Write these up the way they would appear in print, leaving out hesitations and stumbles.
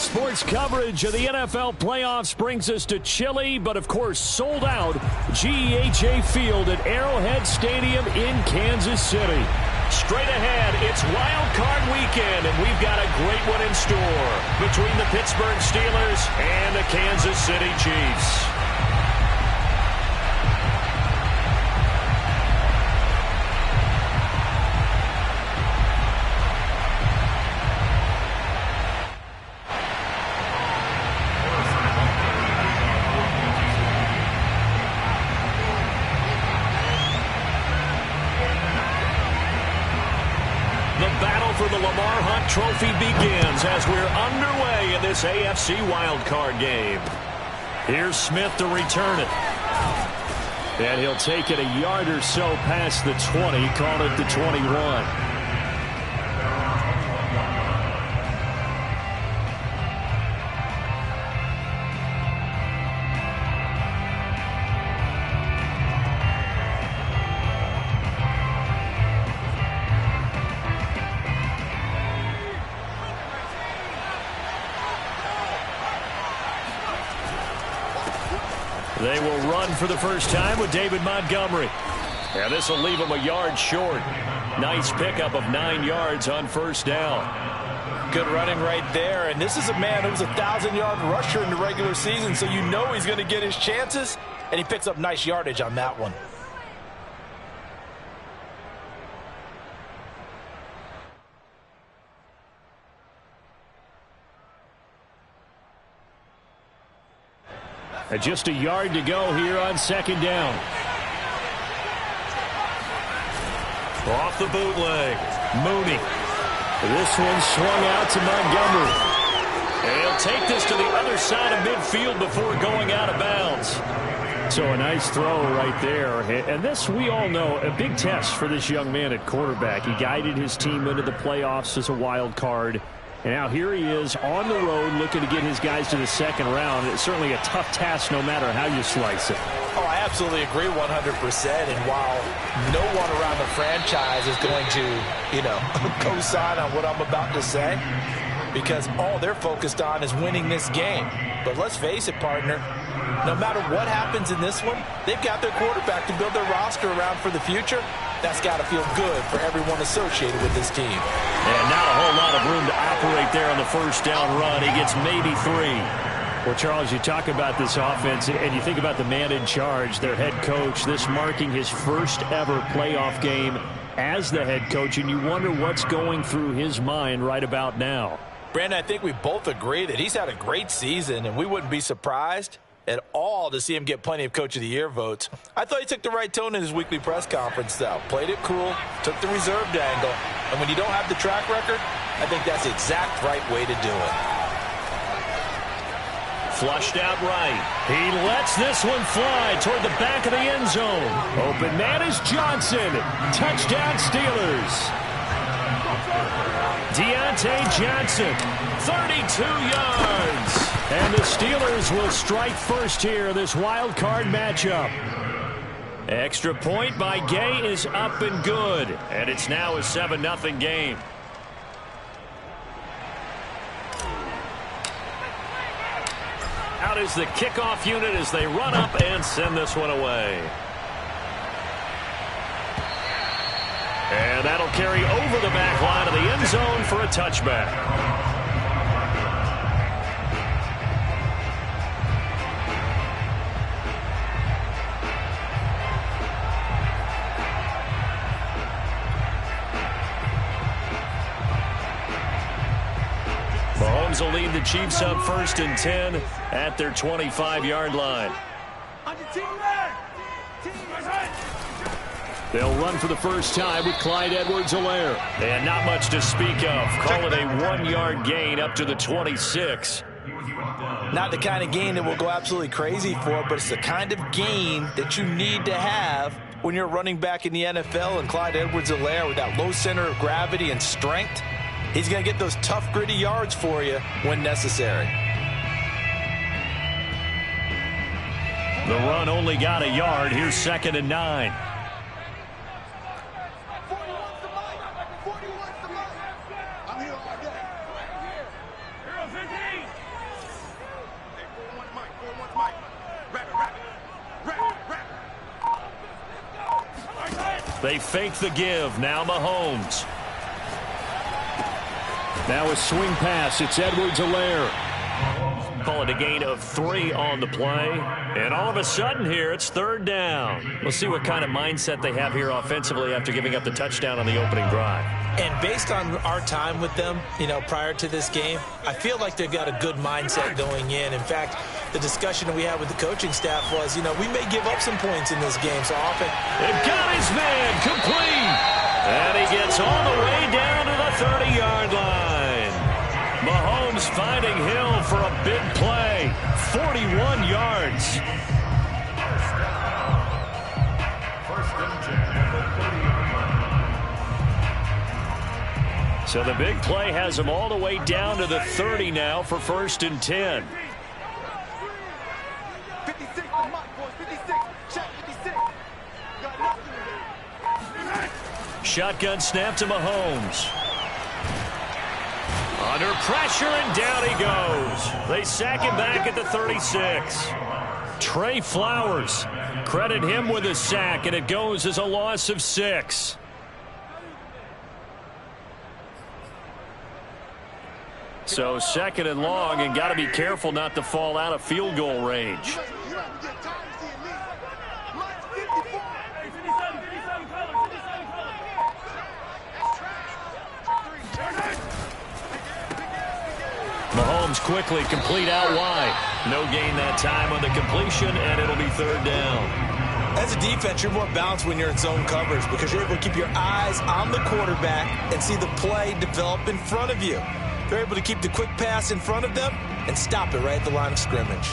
Sports coverage of the NFL playoffs brings us to chilly, but of course sold out GEHA Field at Arrowhead Stadium in Kansas City. Straight ahead, it's Wild Card Weekend, and we've got a great one in store between the Pittsburgh Steelers and the Kansas City Chiefs. Trophy begins as we're underway in this AFC wildcard game. Here's Smith to return it. And he'll take it a yard or so past the 20, call it the 21. They will run for the first time with David Montgomery. And this will leave him a yard short. Nice pickup of 9 yards on first down. Good running right there. And this is a man who was a 1,000-yard rusher in the regular season, so you know he's going to get his chances. And he picks up nice yardage on that one. Just a yard to go here on second down. Off the bootleg. Mooney. This one swung out to Montgomery. And he'll take this to the other side of midfield before going out of bounds. So a nice throw right there. And this, we all know, a big test for this young man at quarterback. He guided his team into the playoffs as a wild card. And now here he is on the road looking to get his guys to the second round. It's certainly a tough task no matter how you slice it. Oh, I absolutely agree 100%. And while no one around the franchise is going to, co-sign on what I'm about to say, because all they're focused on is winning this game. But let's face it, partner, no matter what happens in this one, they've got their quarterback to build their roster around for the future. That's got to feel good for everyone associated with this team. And not a whole lot of room to operate there on the first down run. He gets maybe 3. Well, Charles, you talk about this offense, and you think about the man in charge, their head coach, this marking his first ever playoff game as the head coach, and you wonder what's going through his mind right about now. Brandon, I think we both agree that he's had a great season, and we wouldn't be surprised at all to see him get plenty of Coach of the Year votes. I thought he took the right tone in his weekly press conference, though. Played it cool, took the reserved angle, and when you don't have the track record, I think that's the exact right way to do it. Flushed out right. He lets this one fly toward the back of the end zone. Open man is Johnson. Touchdown Steelers. Deontay Johnson, 32 yards. And the Steelers will strike first here, this wild card matchup. Extra point by Gay is up and good. And it's now a 7-0 game. Out is the kickoff unit as they run up and send this one away. And that'll carry over the back line of the end zone for a touchback. Mahomes will lead the Chiefs up 1st and 10 at their 25-yard line. They'll run for the first time with Clyde Edwards-Helaire. And not much to speak of. Call it a 1-yard gain up to the 26. Not the kind of gain that we'll go absolutely crazy for, but it's the kind of gain that you need to have when you're running back in the NFL. And Clyde Edwards-Helaire, with that low center of gravity and strength, he's going to get those tough, gritty yards for you when necessary. The run only got a yard. Here's 2nd and 9. They fake the give. Now Mahomes. Now a swing pass. It's Edwards-Helaire. Call it a gain of 3 on the play. And all of a sudden here, it's 3rd down. We'll see what kind of mindset they have here offensively after giving up the touchdown on the opening drive. And based on our time with them, prior to this game, I feel like they've got a good mindset going in. In fact, the discussion we had with the coaching staff was, we may give up some points in this game. So often, they've got his man complete. And he gets all the way down to the 30-yard line. Mahomes finding Hill for a big play. 41 yards. So the big play has him all the way down to the 30 now for 1st and 10. 56, boys, 56. Check 56. Shotgun snap to Mahomes. Under pressure, and down he goes. They sack him back at the 36. Trey Flowers, credit him with a sack, and it goes as a loss of 6. So 2nd and long, and got to be careful not to fall out of field goal range. Mahomes quickly complete out wide. No gain that time on the completion, and it'll be 3rd down. As a defense, you're more balanced when you're in zone coverage because you're able to keep your eyes on the quarterback and see the play develop in front of you. They're able to keep the quick pass in front of them and stop it right at the line of scrimmage.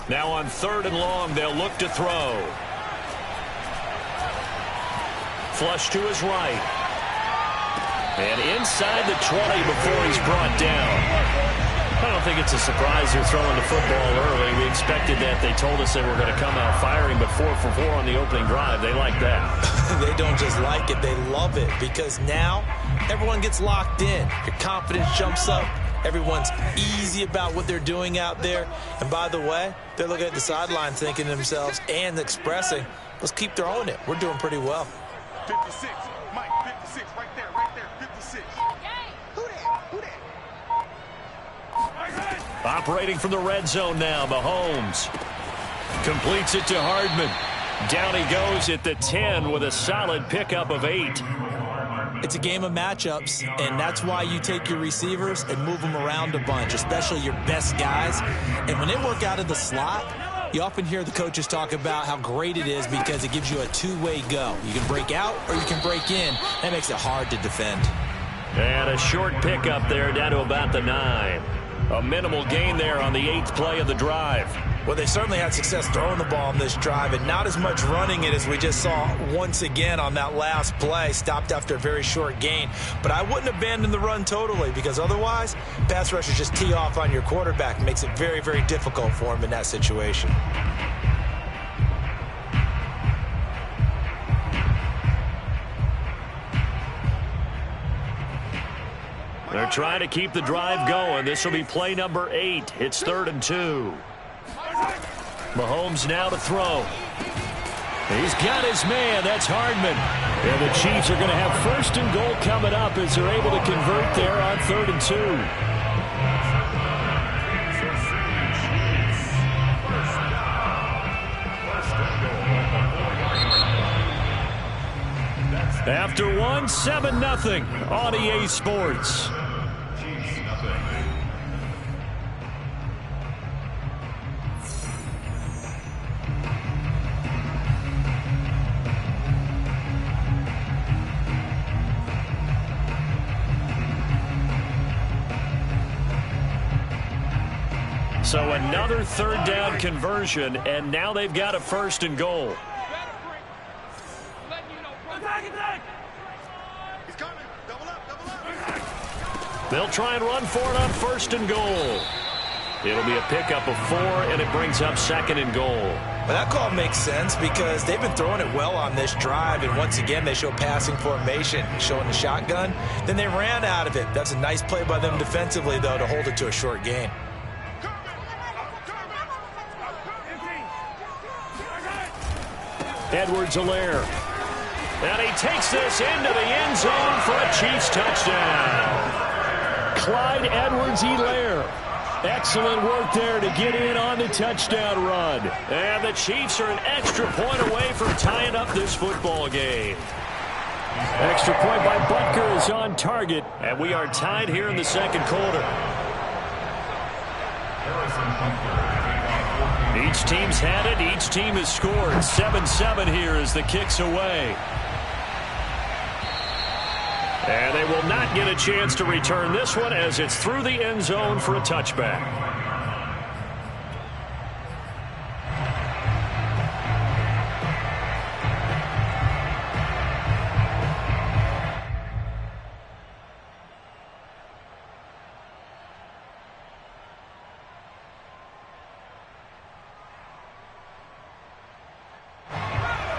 Now on 3rd and long, they'll look to throw. Flush to his right. And inside the 20 before he's brought down. I don't think it's a surprise they're throwing the football early. We expected that. They told us they were going to come out firing, but 4 for 4 on the opening drive. They like that. They don't just like it, they love it, because now everyone gets locked in. Your confidence jumps up. Everyone's easy about what they're doing out there. And by the way, they're looking at the sideline thinking to themselves and expressing, let's keep throwing it. We're doing pretty well. 56, Mike, 56, right there, 56. Who that? Operating from the red zone now, Mahomes. Completes it to Hardman. Down he goes at the 10 with a solid pickup of 8. It's a game of matchups, and that's why you take your receivers and move them around a bunch, especially your best guys. And when they work out of the slot, you often hear the coaches talk about how great it is because it gives you a two-way go. You can break out or you can break in. That makes it hard to defend. And a short pickup there down to about the 9. A minimal gain there on the 8th play of the drive. Well, they certainly had success throwing the ball on this drive, and not as much running it as we just saw once again on that last play. Stopped after a very short gain. But I wouldn't abandon the run totally, because otherwise, pass rushers just tee off on your quarterback and makes it very, very difficult for him in that situation. They're trying to keep the drive going. This will be play number 8. It's 3rd and 2. Mahomes now to throw. He's got his man. That's Hardman. And the Chiefs are going to have 1st and goal coming up as they're able to convert there on 3rd and 2. After 1, 7-0 on EA Sports. So another third down conversion, and now they've got a 1st and goal. They'll try and run for it on 1st and goal. It'll be a pickup of 4, and it brings up 2nd and goal. Well, that call makes sense because they've been throwing it well on this drive, and once again, they show passing formation, showing the shotgun. Then they ran out of it. That's a nice play by them defensively, though, to hold it to a short gain. Edwards-Helaire. And he takes this into the end zone for a Chiefs touchdown. Clyde Edwards-Helaire. Excellent work there to get in on the touchdown run. And the Chiefs are an extra point away from tying up this football game. Extra point by Butker is on target, and we are tied here in the 2nd quarter. Each team's had it. Each team has scored. 7-7 here as the kick's away. And they will not get a chance to return this one as it's through the end zone for a touchback.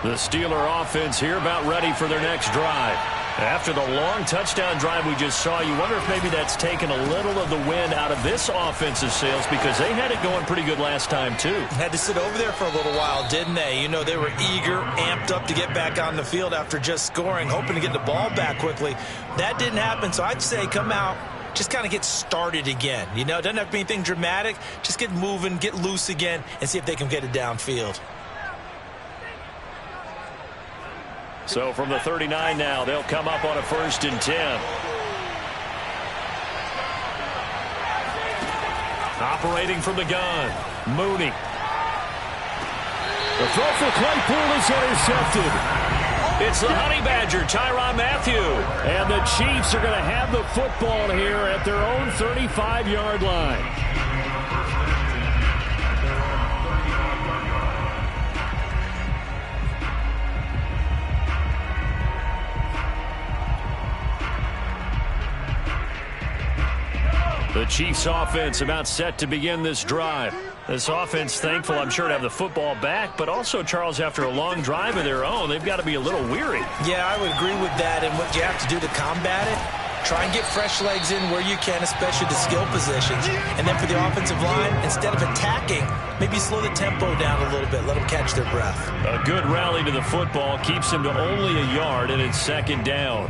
The Steeler offense here about ready for their next drive. After the long touchdown drive we just saw, you wonder if maybe that's taken a little of the wind out of this offensive sails because they had it going pretty good last time, too. Had to sit over there for a little while, didn't they? You know, they were eager, amped up to get back on the field after just scoring, hoping to get the ball back quickly. That didn't happen, so I'd say come out, just kind of get started again. You know, it doesn't have to be anything dramatic. Just get moving, get loose again, and see if they can get it downfield. So from the 39 now, they'll come up on a 1st and 10. Operating from the gun, Mooney. The throw for Claypool is intercepted. It's the Honey Badger, Tyrann Mathieu. And the Chiefs are going to have the football here at their own 35-yard line. The Chiefs offense about set to begin this drive. This offense thankful, I'm sure, to have the football back, but also, Charles, after a long drive of their own, they've got to be a little weary. Yeah, I would agree with that, and what you have to do to combat it, try and get fresh legs in where you can, especially the skill positions. And then for the offensive line, instead of attacking, maybe slow the tempo down a little bit, let them catch their breath. A good rally to the football keeps them to only a yard, and it's 2nd down.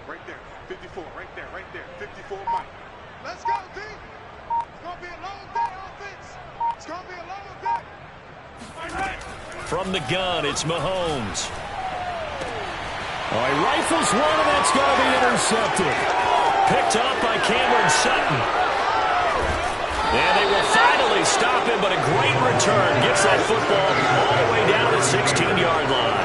Right there, 54, right there, 54, Mike. Let's go, D. It's going to be a long day, offense. It's going to be a long day. From the gun, it's Mahomes. Oh, he rifles one, and that's going to be intercepted. Picked up by Cameron Sutton. And they will finally stop him, but a great return. Gets that football all the way down to the 16-yard line.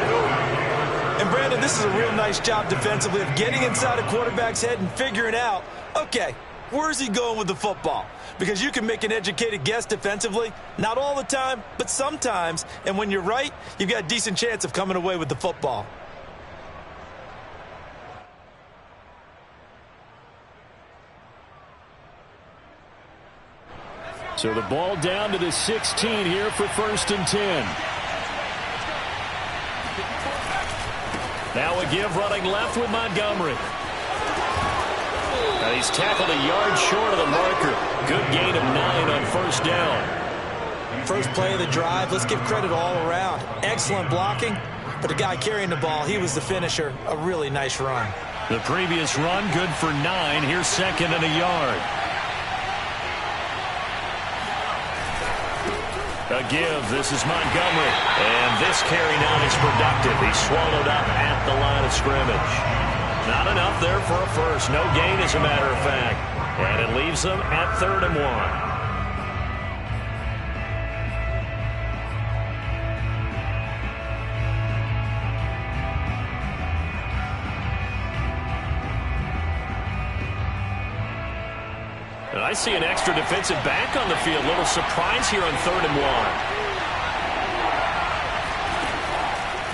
And, Brandon, this is a real nice job defensively of getting inside a quarterback's head and figuring out, okay, where's he going with the football? Because you can make an educated guess defensively. Not all the time, but sometimes. And when you're right, you've got a decent chance of coming away with the football. So the ball down to the 16 here for 1st and 10. Now a give running left with Montgomery. And he's tackled a yard short of the marker. Good gain of 9 on 1st down. First play of the drive, let's give credit all around. Excellent blocking, but the guy carrying the ball, he was the finisher. A really nice run. The previous run good for 9. Here's 2nd and a yard. A give. This is Montgomery. And this carry now is productive. He's swallowed up at the line of scrimmage. Not enough there for a first. No gain, as a matter of fact. And it leaves them at 3rd and 1. And I see an extra defensive back on the field. Little surprise here on 3rd and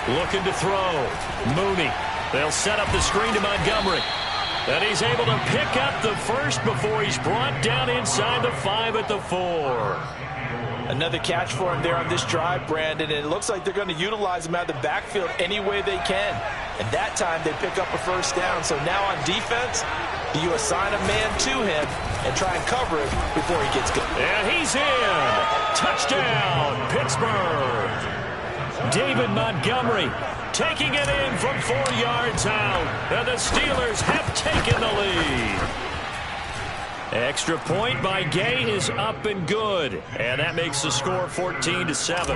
1. Looking to throw. Mooney. They'll set up the screen to Montgomery. And he's able to pick up the first before he's brought down inside the 5 at the 4. Another catch for him there on this drive, Brandon. And it looks like they're going to utilize him out of the backfield any way they can. And that time they pick up a first down. So now on defense, you assign a man to him and try and cover it before he gets good. And he's in. Touchdown, Pittsburgh. David Montgomery taking it in from 4 yards out. And the Steelers have taken the lead. Extra point by Gay is up and good. And that makes the score 14-7.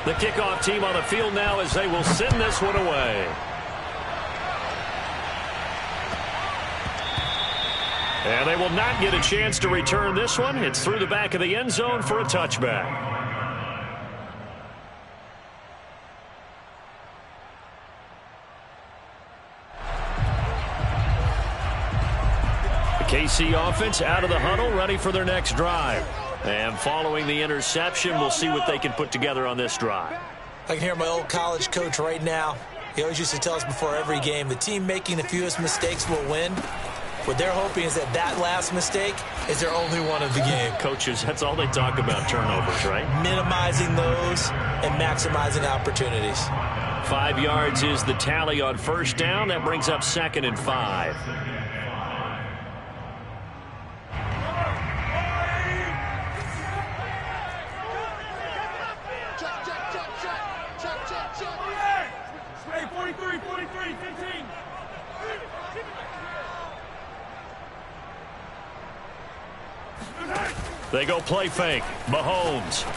The kickoff team on the field now as they will send this one away. And they will not get a chance to return this one. It's through the back of the end zone for a touchback. KC offense out of the huddle, ready for their next drive. And following the interception, we'll see what they can put together on this drive. I can hear my old college coach right now. He always used to tell us before every game, the team making the fewest mistakes will win. What they're hoping is that that last mistake is their only one of the game. Coaches, that's all they talk about, turnovers, right? Minimizing those and maximizing opportunities. 5 yards is the tally on first down. That brings up 2nd and 5. They go play fake. Mahomes.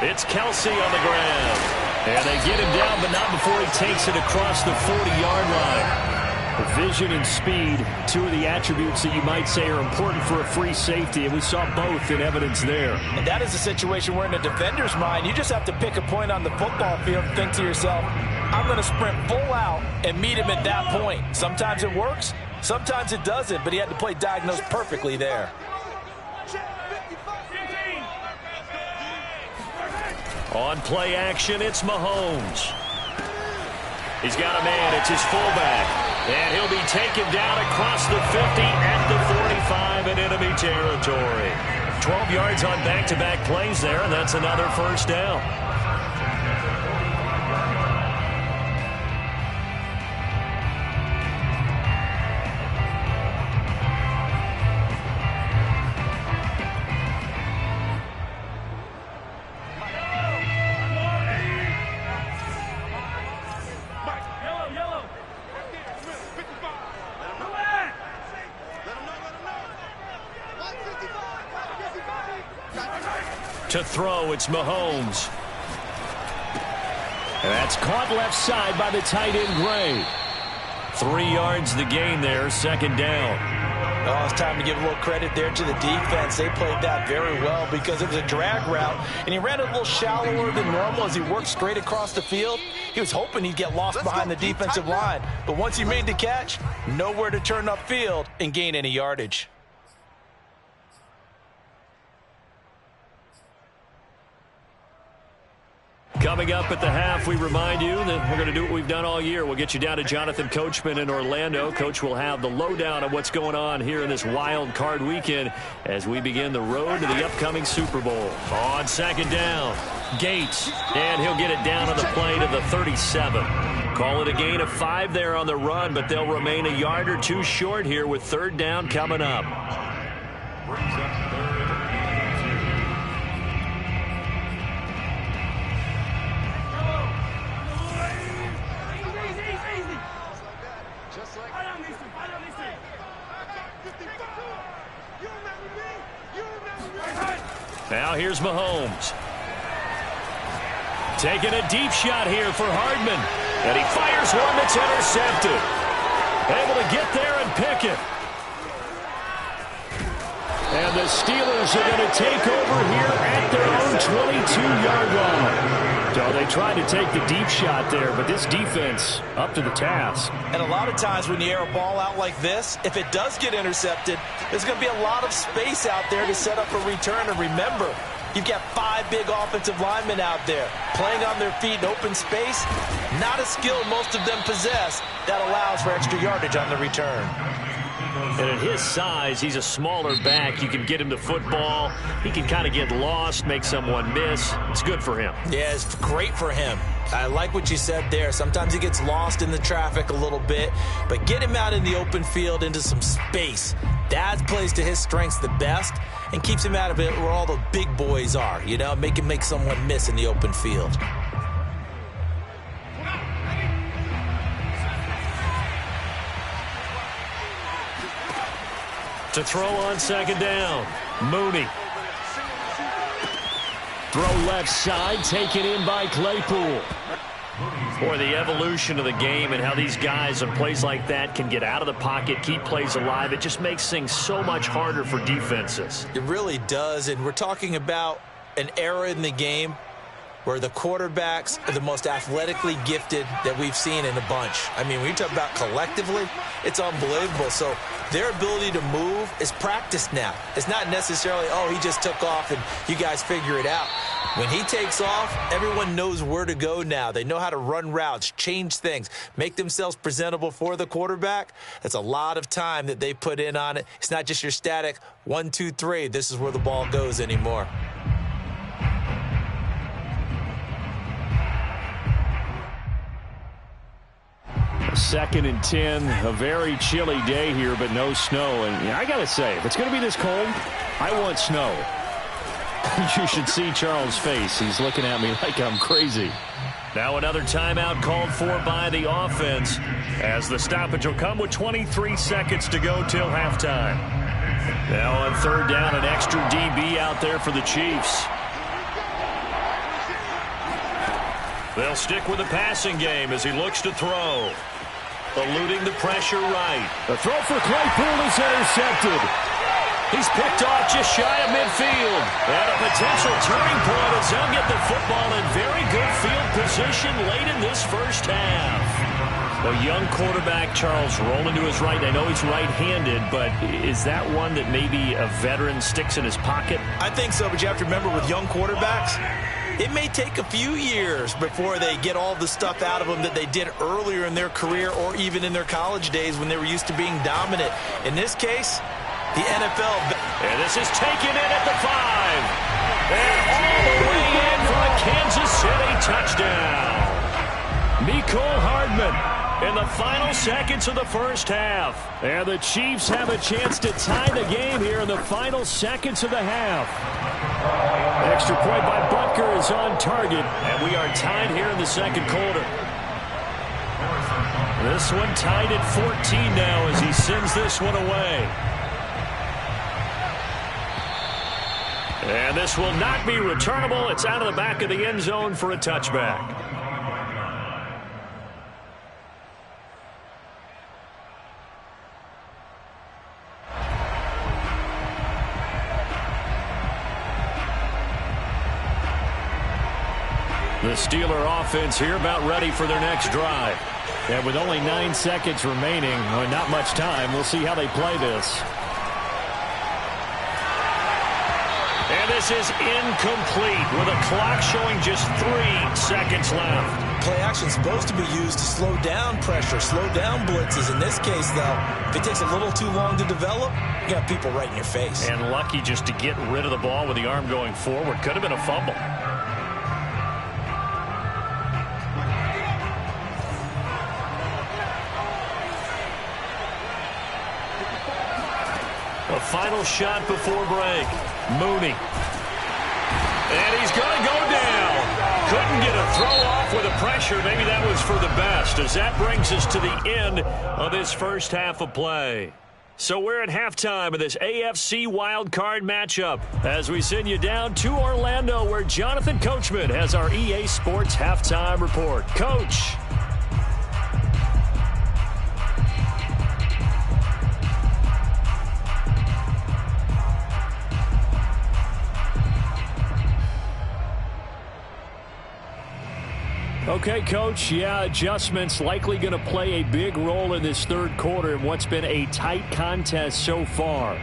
It's Kelsey on the ground. And they get him down, but not before he takes it across the 40-yard line. Vision and speed, two of the attributes that you might say are important for a free safety, and we saw both in evidence there. And that is a situation where in a defender's mind, you just have to pick a point on the football field and think to yourself, I'm going to sprint full out and meet him at that point. Sometimes it works, sometimes it doesn't, but he had to play diagnosed perfectly there. On play action, it's Mahomes. He's got a man. It's his fullback. And he'll be taken down across the 50 at the 45 in enemy territory. 12 yards on back-to-back plays there, and that's another first down. To throw, it's Mahomes. And that's caught left side by the tight end, Gray. 3 yards the gain there, second down. Oh, it's time to give a little credit there to the defense. They played that very well because it was a drag route, and he ran a little shallower than normal as he worked straight across the field. He was hoping he'd get lost behind the defensive line, but once he made the catch, nowhere to turn upfield and gain any yardage. Coming up at the half, we remind you that we're going to do what we've done all year. We'll get you down to Jonathan Coachman in Orlando. Coach will have the lowdown of what's going on here in this wild card weekend as we begin the road to the upcoming Super Bowl. On second down, Gates, and he'll get it down on the play to the 37. Call it a gain of 5 there on the run, but they'll remain a yard or two short here with third down coming up. Now here's Mahomes. Taking a deep shot here for Hardman. And he fires one that's intercepted. Able to get there and pick it. And the Steelers are going to take over here at their own 22-yard line. So they tried to take the deep shot there, but this defense up to the task. And a lot of times when you air a ball out like this, if it does get intercepted, there's going to be a lot of space out there to set up a return. And remember, you've got 5 big offensive linemen out there playing on their feet in open space. Not a skill most of them possess that allows for extra yardage on the return. And at his size, he's a smaller back. You can get him the football. He can kind of get lost, make someone miss. It's good for him. Yeah, it's great for him. I like what you said there. Sometimes he gets lost in the traffic a little bit, but get him out in the open field into some space. That plays to his strengths the best and keeps him out of it where all the big boys are, you know, make him make someone miss in the open field. To throw on second down, Mooney. Throw left side, taken in by Claypool. Boy, the evolution of the game and how these guys on plays like that can get out of the pocket, keep plays alive, it just makes things so much harder for defenses. It really does, and we're talking about an era in the game where the quarterbacks are the most athletically gifted that we've seen in a bunch. I mean, when you talk about collectively, it's unbelievable. So their ability to move is practiced now. It's not necessarily, oh, he just took off and you guys figure it out. When he takes off, everyone knows where to go now. They know how to run routes, change things, make themselves presentable for the quarterback. That's a lot of time that they put in on it. It's not just your static 1, 2, 3. This is where the ball goes anymore. Second and 10, a very chilly day here, but no snow. And I got to say, if it's going to be this cold, I want snow. You should see Charles' face. He's looking at me like I'm crazy. Now another timeout called for by the offense as the stoppage will come with 23 seconds to go till halftime. Now on third down, an extra DB out there for the Chiefs. They'll stick with the passing game as he looks to throw. Eluding the pressure right. The throw for Claypool is intercepted. He's picked off just shy of midfield. And a potential turning point as they'll get the football in very good field position late in this first half. A young quarterback, Charles, rolling to his right. I know he's right-handed, but is that one that maybe a veteran sticks in his pocket? I think so, but you have to remember with young quarterbacks, it may take a few years before they get all the stuff out of them that they did earlier in their career or even in their college days when they were used to being dominant. In this case, the NFL. And this is taken in at the 5. And all the way in for a Kansas City touchdown. Mecole Hardman in the final seconds of the first half. And the Chiefs have a chance to tie the game here in the final seconds of the half. Extra point by Butker is on target, and we are tied here in the second quarter. This one tied at 14 now as he sends this one away. And this will not be returnable. It's out of the back of the end zone for a touchback. The Steeler offense here about ready for their next drive. And with only 9 seconds remaining, not much time, we'll see how they play this. And this is incomplete with a clock showing just 3 seconds left. Play action is supposed to be used to slow down pressure, slow down blitzes. In this case, though, if it takes a little too long to develop, you got people right in your face. And lucky just to get rid of the ball with the arm going forward. Could have been a fumble. A final shot before break. Mooney. And he's going to go down. Couldn't get a throw off with the pressure. Maybe that was for the best, as that brings us to the end of this first half of play. So we're at halftime of this AFC wildcard matchup as we send you down to Orlando, where Jonathan Coachman has our EA Sports halftime report. Coach. Okay, Coach, yeah, adjustments likely going to play a big role in this third quarter in what's been a tight contest so far.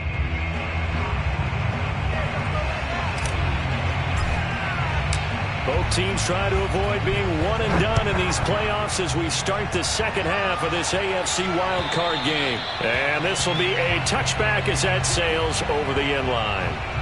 Both teams try to avoid being one and done in these playoffs as we start the second half of this AFC wildcard game. And this will be a touchback as that sails over the end line.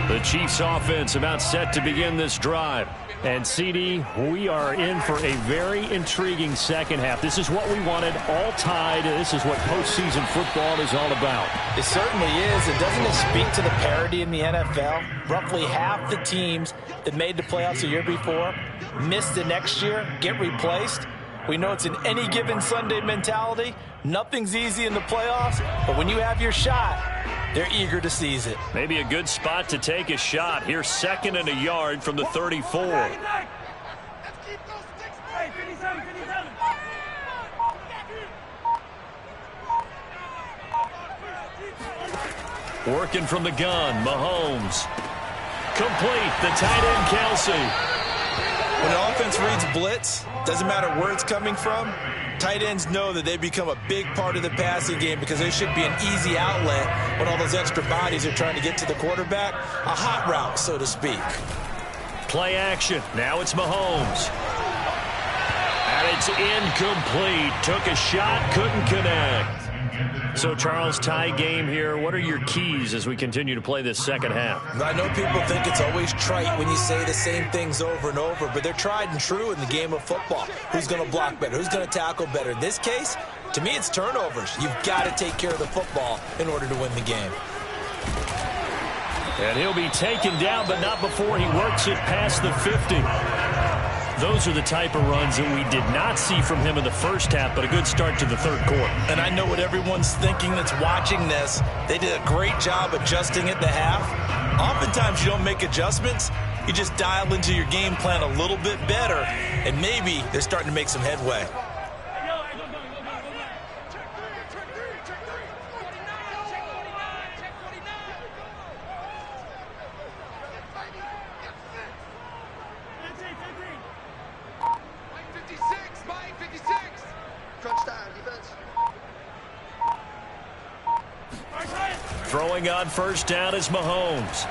The Chiefs offense about set to begin this drive. And, CD, we are in for a very intriguing second half. This is what we wanted, all tied. This is what postseason football is all about. It certainly is. And doesn't it speak to the parity in the NFL? Roughly half the teams that made the playoffs the year before miss the next year, get replaced. We know it's an any given Sunday mentality. Nothing's easy in the playoffs, but when you have your shot, they're eager to seize it. Maybe a good spot to take a shot. Here's 2nd and a yard from the 34. Working from the gun, Mahomes. Complete, the tight end, Kelsey. When an offense reads blitz, doesn't matter where it's coming from, tight ends know that they become a big part of the passing game because there should be an easy outlet when all those extra bodies are trying to get to the quarterback. A hot route, so to speak. Play action. Now it's Mahomes. And it's incomplete. Took a shot, couldn't connect. So, Charles, tie game here. What are your keys as we continue to play this second half? I know people think it's always trite when you say the same things over and over, but they're tried and true in the game of football. Who's going to block better? Who's going to tackle better? In this case, to me, it's turnovers. You've got to take care of the football in order to win the game. And he'll be taken down, but not before he works it past the 50. Those are the type of runs that we did not see from him in the first half, but a good start to the third quarter. And I know what everyone's thinking that's watching this. They did a great job adjusting at the half. Oftentimes you don't make adjustments. You just dial into your game plan a little bit better, and maybe they're starting to make some headway. Throwing on first down is Mahomes.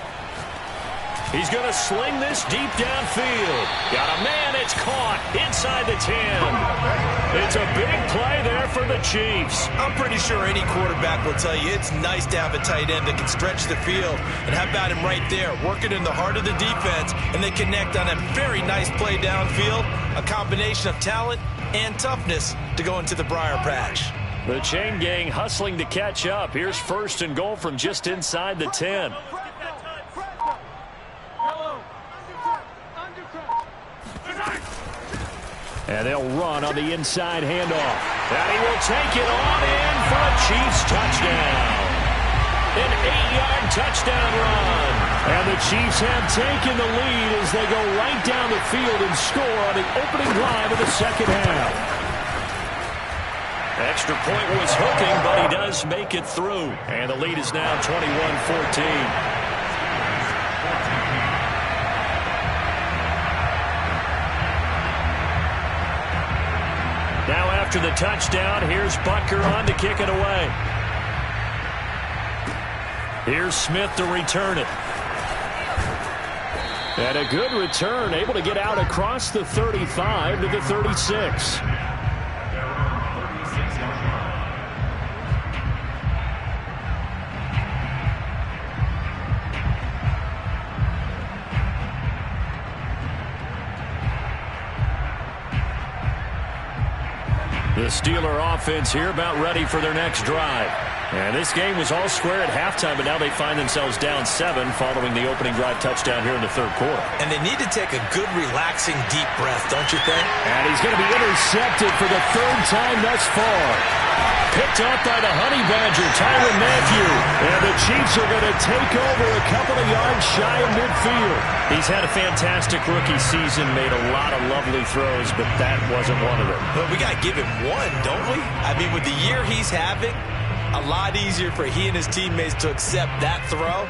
He's going to sling this deep downfield. Got a man, it's caught inside the 10. It's a big play there for the Chiefs. I'm pretty sure any quarterback will tell you it's nice to have a tight end that can stretch the field. And how about him right there, working in the heart of the defense, and they connect on a very nice play downfield, a combination of talent and toughness to go into the briar patch. The chain gang hustling to catch up. Here's 1st and goal from just inside the 10. And they'll run on the inside handoff. And he will take it on in for a Chiefs touchdown. An 8-yard touchdown run. And the Chiefs have taken the lead as they go right down the field and score on the opening drive of the second half. Extra point was hooking, but he does make it through. And the lead is now 21-14. Now after the touchdown, here's Butker on to kick it away. Here's Smith to return it. And a good return, able to get out across the 35 to the 36. The Steeler offense here about ready for their next drive. And this game was all square at halftime, but now they find themselves down 7 following the opening drive touchdown here in the third quarter. And they need to take a good, relaxing, deep breath, don't you think? And he's going to be intercepted for the 3rd time thus far. Picked up by the Honey Badger, Tyrann Mathieu. And the Chiefs are going to take over a couple of yards shy of midfield. He's had a fantastic rookie season, made a lot of lovely throws, but that wasn't one of them. But we got to give him one, don't we? I mean, with the year he's having, a lot easier for he and his teammates to accept that throw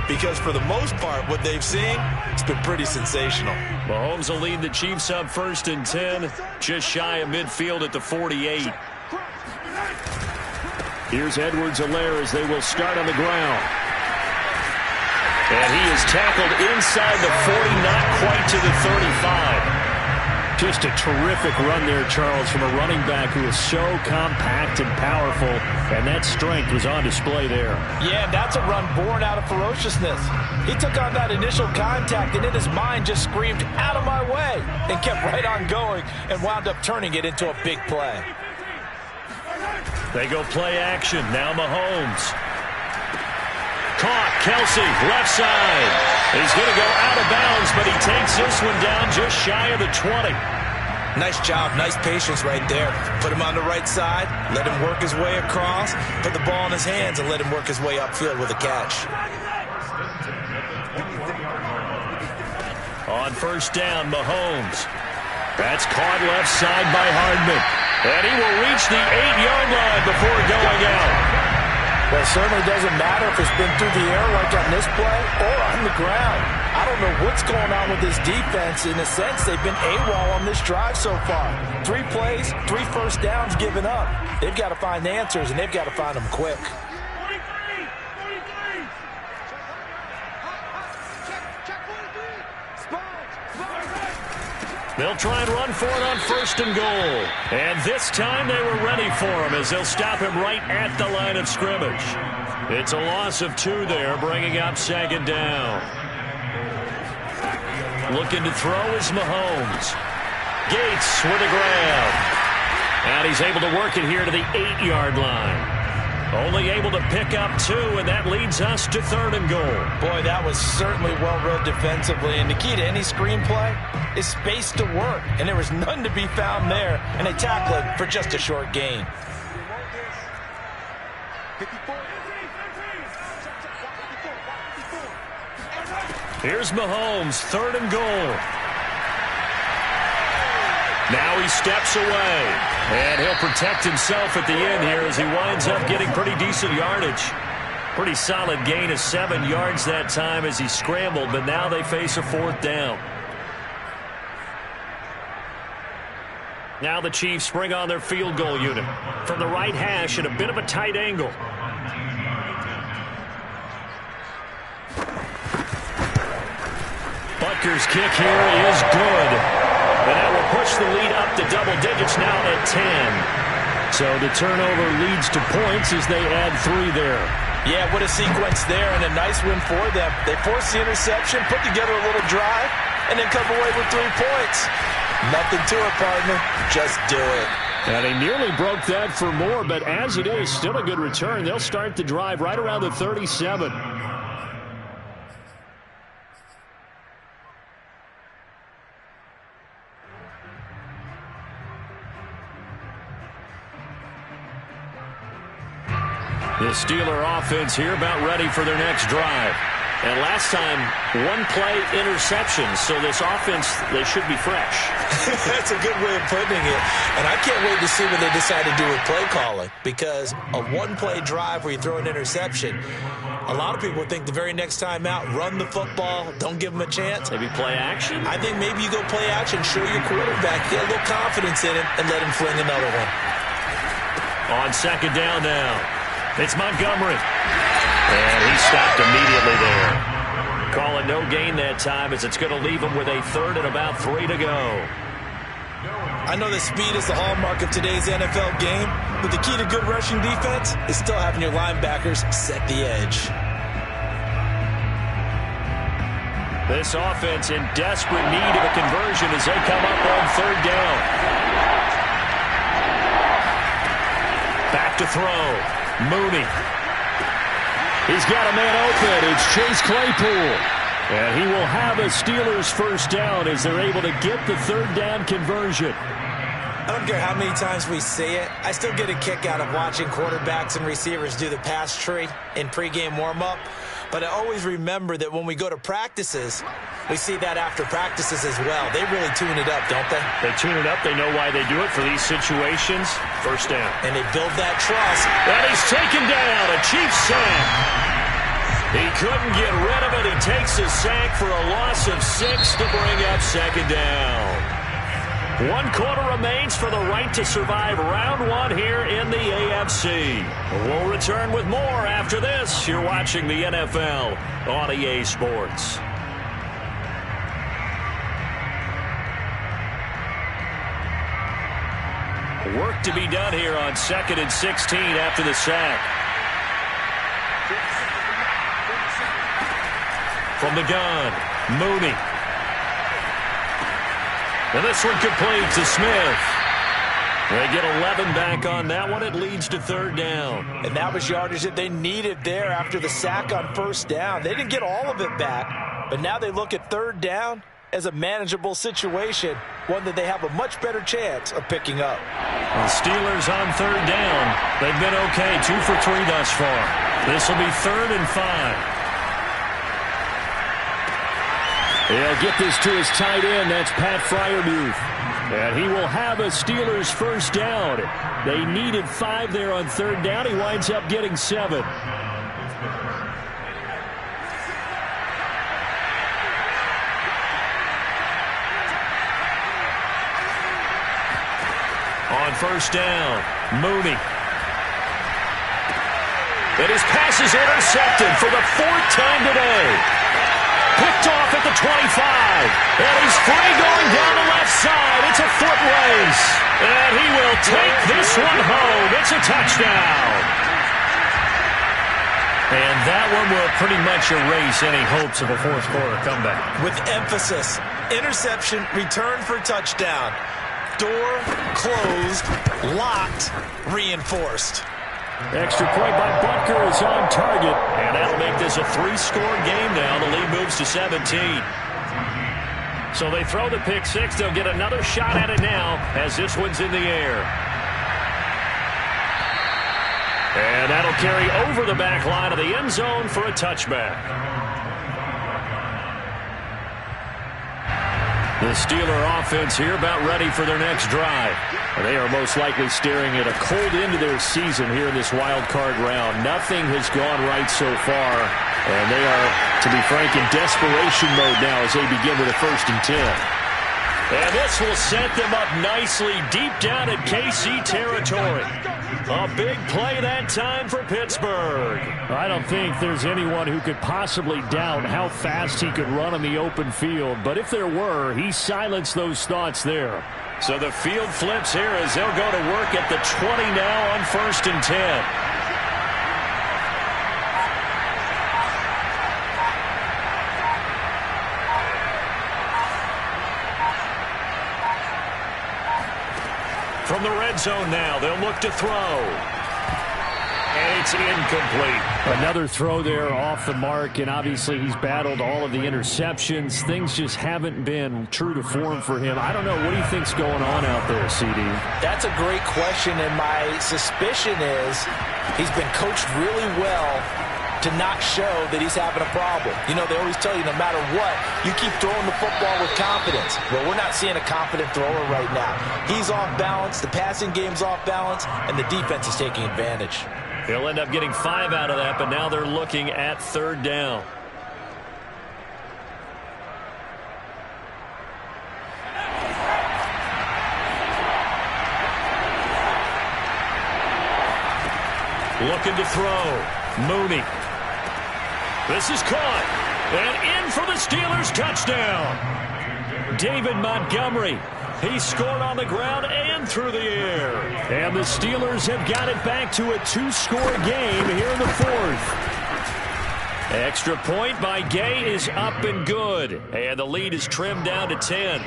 because for the most part, what they've seen, it's been pretty sensational. Mahomes will lead the Chiefs up 1st and 10, just shy of midfield at the 48. Here's Edwards-Helaire as they will start on the ground. And he is tackled inside the 40, not quite to the 35. Just a terrific run there, Charles, from a running back who is so compact and powerful, and that strength was on display there. Yeah, that's a run born out of ferociousness. He took on that initial contact, and in his mind just screamed, "Out of my way," and kept right on going and wound up turning it into a big play. They go play action. Now Mahomes. Caught. Kelsey, left side. He's going to go out of bounds, but he takes this one down just shy of the 20. Nice job. Nice patience right there. Put him on the right side. Let him work his way across. Put the ball in his hands and let him work his way upfield with a catch. On 1st down, Mahomes. That's caught left side by Hardman. And he will reach the 8-yard line before going out. Well, it certainly doesn't matter if it's been through the air like on this play or on the ground. I don't know what's going on with this defense. In a sense, they've been AWOL on this drive so far. 3 plays, 3 first downs given up. They've got to find answers, and they've got to find them quick. They'll try and run for it on 1st and goal. And this time they were ready for him as they'll stop him right at the line of scrimmage. It's a loss of 2 there, bringing up 2nd down. Looking to throw is Mahomes. Gates with a grab. And he's able to work it here to the 8-yard line. Only able to pick up 2, and that leads us to 3rd and goal. Boy, that was certainly well-read defensively. And the key to any screenplay is space to work. And there was none to be found there. And they tackle it for just a short gain. Here's Mahomes, 3rd and goal. Now he steps away, and he'll protect himself at the end here as he winds up getting pretty decent yardage. Pretty solid gain of 7 yards that time as he scrambled, but now they face a 4th down. Now the Chiefs bring on their field goal unit from the right hash at a bit of a tight angle. Butker's kick here is good. And that will push the lead up to double digits now at 10. So the turnover leads to points as they add 3 there. Yeah, what a sequence there, and a nice win for them. They forced the interception, put together a little drive, and then come away with 3 points. Nothing to it, partner. Just do it. And he nearly broke that for more, but as it is, still a good return. They'll start the drive right around the 37. The Steeler offense here about ready for their next drive. And last time, 1-play interception, so this offense, they should be fresh. That's a good way of putting it. And I can't wait to see what they decide to do with play calling, because a 1-play drive where you throw an interception, a lot of people think the very next time out, run the football, don't give them a chance. Maybe play action? I think maybe you go play action, show your quarterback, get a little confidence in him, and let him fling another one. On 2nd down now, it's Montgomery. And he stopped immediately there. Calling no gain that time as it's going to leave him with a 3rd and about 3 to go. I know that speed is the hallmark of today's NFL game, but the key to good rushing defense is still having your linebackers set the edge. This offense in desperate need of a conversion as they come up on 3rd down. Back to throw. Mooney. He's got a man open. It's Chase Claypool. And he will have a Steelers 1st down as they're able to get the 3rd down conversion. I don't care how many times we see it. I still get a kick out of watching quarterbacks and receivers do the pass tree in pregame warm-up. But I always remember that when we go to practices, we see that after practices as well. They really tune it up, don't they? They tune it up. They know why they do it for these situations. 1st down. And they build that trust. And he's taken down. A Chiefs sack. He couldn't get rid of it. He takes a sack for a loss of 6 to bring up second down. 1 quarter remains for the right to survive round 1 here in the AFC. We'll return with more after this. You're watching the NFL on EA Sports. Work to be done here on 2nd and 16 after the sack. From the gun, Mooney. And this one complete to Smith. They get 11 back on that one. It leads to 3rd down. And that was yardage that they needed there after the sack on 1st down. They didn't get all of it back, but now they look at 3rd down as a manageable situation, one that they have a much better chance of picking up. The Steelers on 3rd down. They've been okay, 2 for 3 thus far. This will be 3rd and 5. He'll get this to his tight end. That's Pat Freiermuth. And he will have a Steelers 1st down. They needed 5 there on 3rd down. He winds up getting 7. On 1st down, Mooney. And his pass is intercepted for the 4th time today. Picked off at the 25. And he's free going down the left side. It's a foot race. And he will take this one home. It's a touchdown. And that one will pretty much erase any hopes of a 4th quarter comeback. With emphasis, interception, return for touchdown. Door closed, locked, reinforced. Extra point by Butker is on target, and that'll make this a 3-score game now. The lead moves to 17. So they throw the pick 6. They'll get another shot at it now as this one's in the air. And that'll carry over the back line of the end zone for a touchback. The Steeler offense here about ready for their next drive. They are most likely staring at a cold end to their season here in this wild card round. Nothing has gone right so far, and they are, to be frank, in desperation mode now as they begin with a 1st and 10. And this will set them up nicely deep down in KC territory. A big play that time for Pittsburgh. I don't think there's anyone who could possibly doubt how fast he could run on the open field. But if there were, he silenced those thoughts there. So the field flips here as they'll go to work at the 20 now on 1st and 10. From the red zone now, they'll look to throw. And it's incomplete. Another throw there off the mark, and obviously he's battled all of the interceptions. Things just haven't been true to form for him. I don't know. What do you think's going on out there, CD? That's a great question, and my suspicion is he's been coached really well to not show that he's having a problem. You know, they always tell you no matter what, you keep throwing the football with confidence. Well, we're not seeing a confident thrower right now. He's off balance, the passing game's off balance, and the defense is taking advantage. He'll end up getting 5 out of that, but now they're looking at 3rd down. Looking to throw. Mooney. This is caught. And in for the Steelers touchdown. David Montgomery. He scored on the ground and through the air. And the Steelers have got it back to a 2-score game here in the 4th. Extra point by Gay is up and good. And the lead is trimmed down to 10.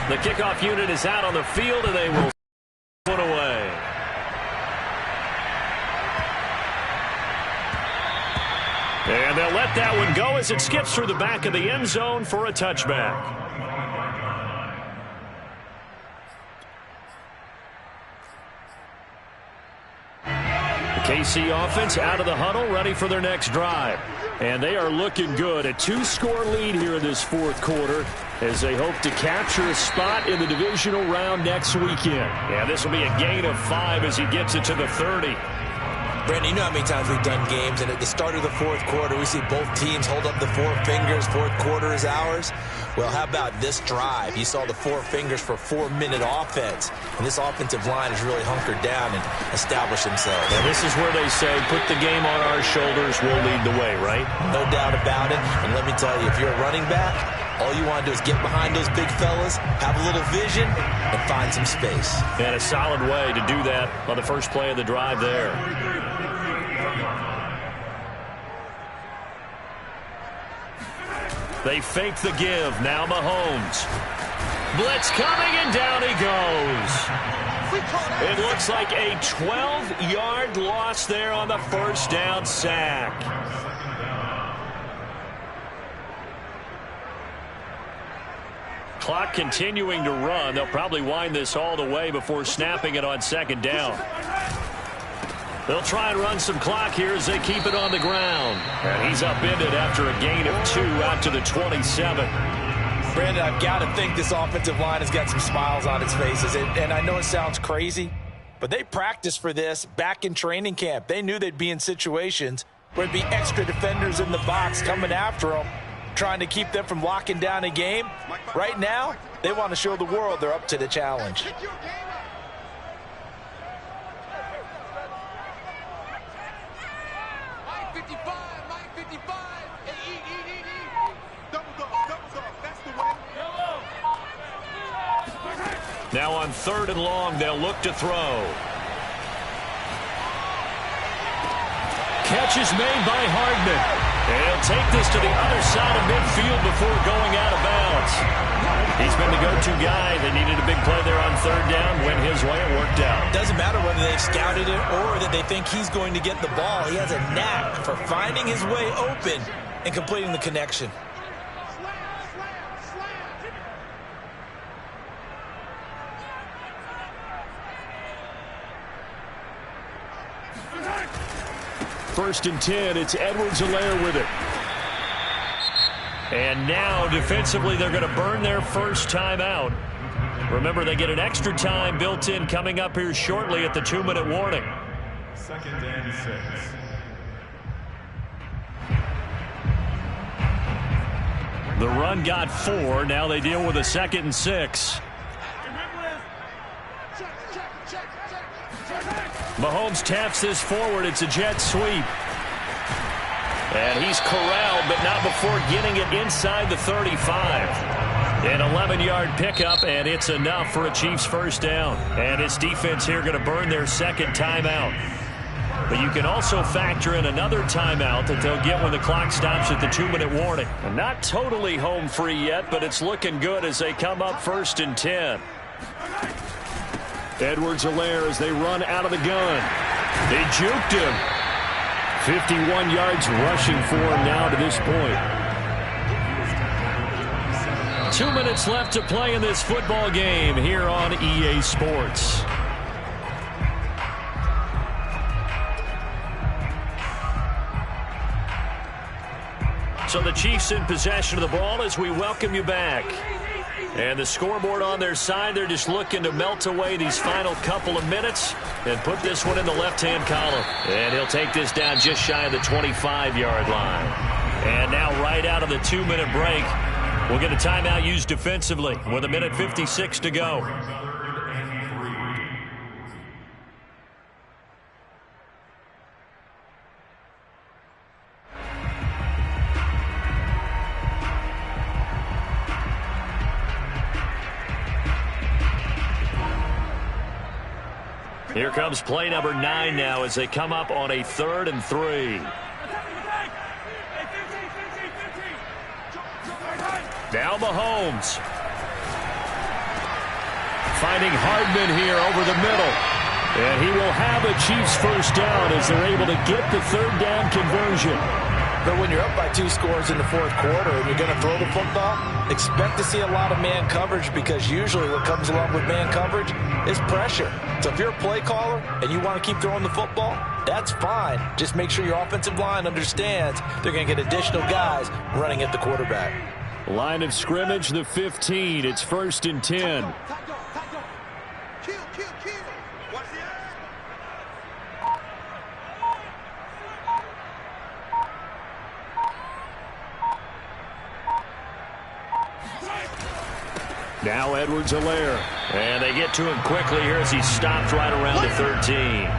The kickoff unit is out on the field, and they will put away. And they'll let that one go as it skips through the back of the end zone for a touchback. The KC offense out of the huddle, ready for their next drive. And they are looking good. A 2-score lead here in this 4th quarter as they hope to capture a spot in the divisional round next weekend. Yeah, this will be a gain of 5 as he gets it to the 30. Brandon, you know how many times we've done games, and at the start of the fourth quarter, we see both teams hold up the four fingers, fourth quarter is ours. Well, how about this drive? You saw the four fingers for 4-minute offense, and this offensive line has really hunkered down and established themselves. And this is where they say, put the game on our shoulders, we'll lead the way, right? No doubt about it, and let me tell you, if you're a running back, all you want to do is get behind those big fellas, have a little vision, and find some space. And a solid way to do that on the first play of the drive there. They fake the give. Now Mahomes. Blitz coming, and down he goes. It looks like a 12-yard loss there on the first down sack. Clock continuing to run. They'll probably wind this all the way before snapping it on second down. They'll try and run some clock here as they keep it on the ground. And he's upended after a gain of 2 out to the 27. Brandon, I've got to think this offensive line has got some smiles on its faces. And I know it sounds crazy, but they practiced for this back in training camp. They knew they'd be in situations where there'd be extra defenders in the box coming after them, trying to keep them from locking down a game. Right now, they want to show the world they're up to the challenge. Now on 3rd and long, they'll look to throw. Catch is made by Hardman. And he'll take this to the other side of midfield before going out of bounds. He's been the go-to guy. They needed a big play there on 3rd down. Went his way, it worked out. Doesn't matter whether they've scouted it or that they think he's going to get the ball. He has a knack for finding his way open and completing the connection. First and 10, it's Edwards-Helaire with it. And now, defensively, they're going to burn their first timeout. Remember, they get an extra time built in coming up here shortly at the 2-minute warning. 2nd and 6. The run got 4. Now they deal with a 2nd and 6. Mahomes taps this forward. It's a jet sweep. And he's corralled, but not before getting it inside the 35. An 11-yard pickup, and it's enough for a Chiefs first down. And his defense here going to burn their second timeout. But you can also factor in another timeout that they'll get when the clock stops at the 2-minute warning. And not totally home free yet, but it's looking good as they come up 1st and 10. Edwards-Helaire as they run out of the gun. They juked him. 51 yards rushing for him now to this point. 2 minutes left to play in this football game here on EA Sports. So the Chiefs in possession of the ball as we welcome you back. And the scoreboard on their side, they're just looking to melt away these final couple of minutes and put this one in the left-hand column. And he'll take this down just shy of the 25-yard line. And now right out of the 2-minute break, we'll get a timeout used defensively with 1:56 to go. Here comes play number 9 now as they come up on a 3rd and 3. Now Mahomes. Finding Hardman here over the middle. And he will have a Chiefs first down as they're able to get the 3rd down conversion. But when you're up by 2 scores in the 4th quarter and you're going to throw the football, expect to see a lot of man coverage because usually what comes along with man coverage is pressure. So if you're a play caller and you want to keep throwing the football, that's fine. Just make sure your offensive line understands they're going to get additional guys running at the quarterback. Line of scrimmage, the 15. It's 1st and 10. Now Edwards-Helaire. And they get to him quickly here as he stopped right around the 13.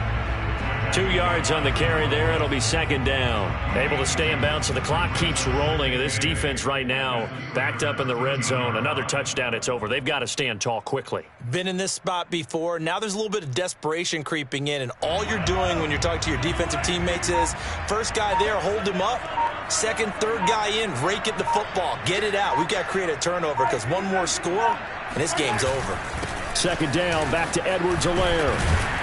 2 yards on the carry there. It'll be second down. Able to stay in bounds, so the clock keeps rolling. And this defense right now backed up in the red zone. Another touchdown, it's over. They've got to stand tall quickly. Been in this spot before. Now there's a little bit of desperation creeping in. And all you're doing when you're talking to your defensive teammates is first guy there, hold him up. Second, third guy in, rake at the football. Get it out. We've got to create a turnover because one more score, and this game's over. Second down, back to Edwards-Helaire.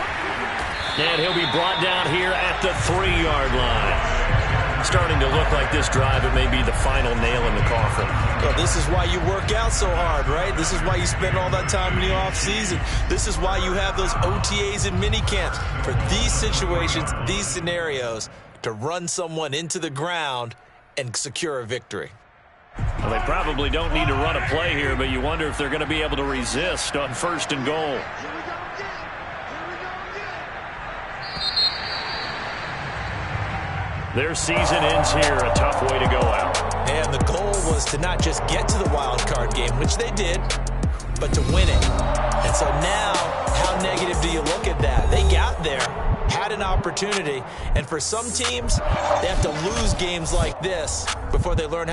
And he'll be brought down here at the 3-yard line. Starting to look like this drive, it may be the final nail in the coffin. Well, this is why you work out so hard, right? This is why you spend all that time in the offseason. This is why you have those OTAs and minicamps. For these situations, these scenarios, to run someone into the ground and secure a victory. Well, they probably don't need to run a play here, but you wonder if they're going to be able to resist on 1st and goal. Their season ends here. A tough way to go out. And the goal was to not just get to the wild card game, which they did, but to win it. And so now, how negative do you look at that? They got there, had an opportunity, and for some teams, they have to lose games like this before they learn how